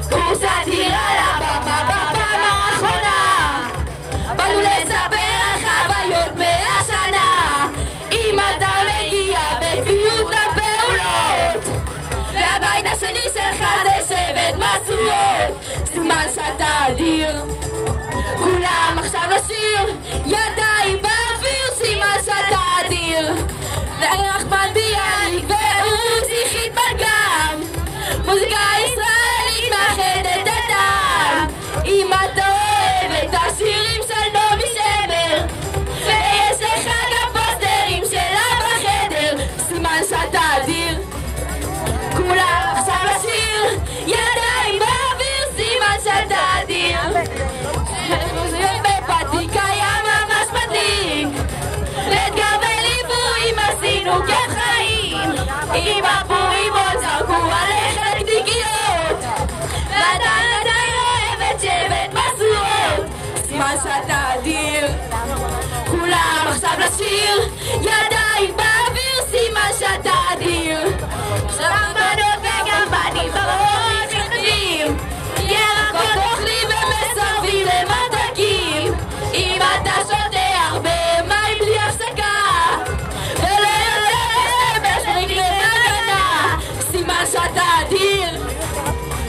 קורס אדיר על הבמה בפעם האחרונה, באנו לספר על חוויות מהשנה. אם אתה מגיע בקביעות לפעולות, והבית השני שלך זה שבט משואות, סימן שאתה אדיר. כולם עכשיו לשיר, ידיים באוויר, סימן שאתה אדיר. נחמן ביאליק ועוזי חיטמן גם, מוזיקה ישראלית מאחדת את העם. אם אתה אוהב את השירים של נעמי שמר, ויש לך גם פוסטרים שלה בחדר, סימן שאתה אדיר. כולם עכשיו לשיר, ידיים באוויר, סימן שאתה אדיר. בפתיקה היה ממש מדליק, לאתגר וליווי עשינו כיף חיים. עם הפורים עוד זרקו עליך לקדיקיות, ואתה עדיין אוהב את שבט משואות, סימן שאתה אדיר. כולם עכשיו לשיר, ידיים באוויר, סימן שאתה אדיר. עכשיו בנות וגם בנים בראש יחדים, ירקות אוכלים ומסרבים למתקים. אם אתה שותה הרבה מים בלי הפסקה, ולא יודע בשריק להגנה, סימן שאתה אדיר.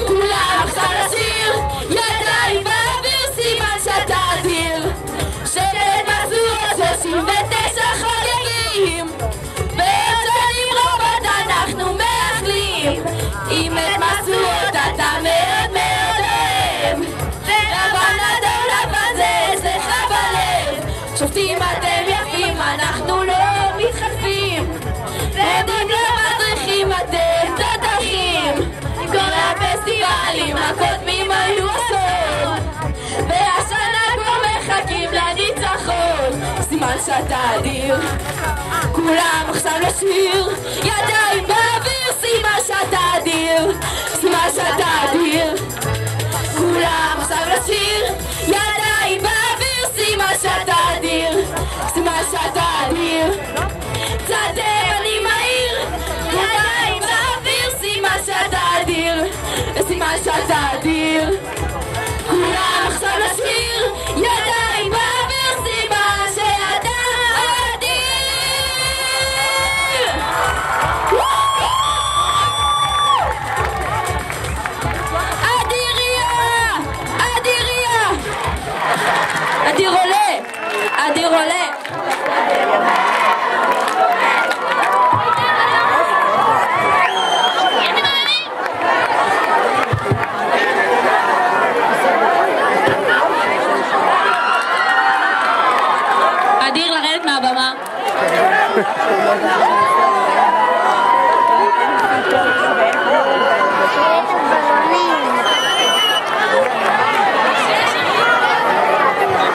כולם עכשיו לשיר, ידיים באוויר, סימן שאתה אדיר. שבט משואות 39 חוגגים, ויוצאים רבות אנחנו מאחלים. אם את משואות אתה מאוד מאוד אוהב, לבן אדם לבן זה אצלך בלב. שופטים אתם יפים, אנחנו לא מתחלפים, ועדים למדריכים אתם תותחים. כל הפסטיבלים הקודמים היו עשור, והשנה כבר מחכים לניצחון, סימן שאתה אדיר. כולם עכשיו לשיר, ידיים באוויר, סימן שאתה אדיר. סימן שאתה אדיר. כולם עכשיו לשיר, ידיים באוויר, סימן שאתה אדיר. סימן שאתה אדיר. צד אני מהיר, ידיים באוויר, סימן שאתה אדיר. סימן שאתה אדיר. כולם עכשיו לשיר, ידיים באוויר, סימן שאתה אדיר. אדיריה, אדיריה, אדיר עולה, אדיר עולה. אדיר לרדת מהבמה.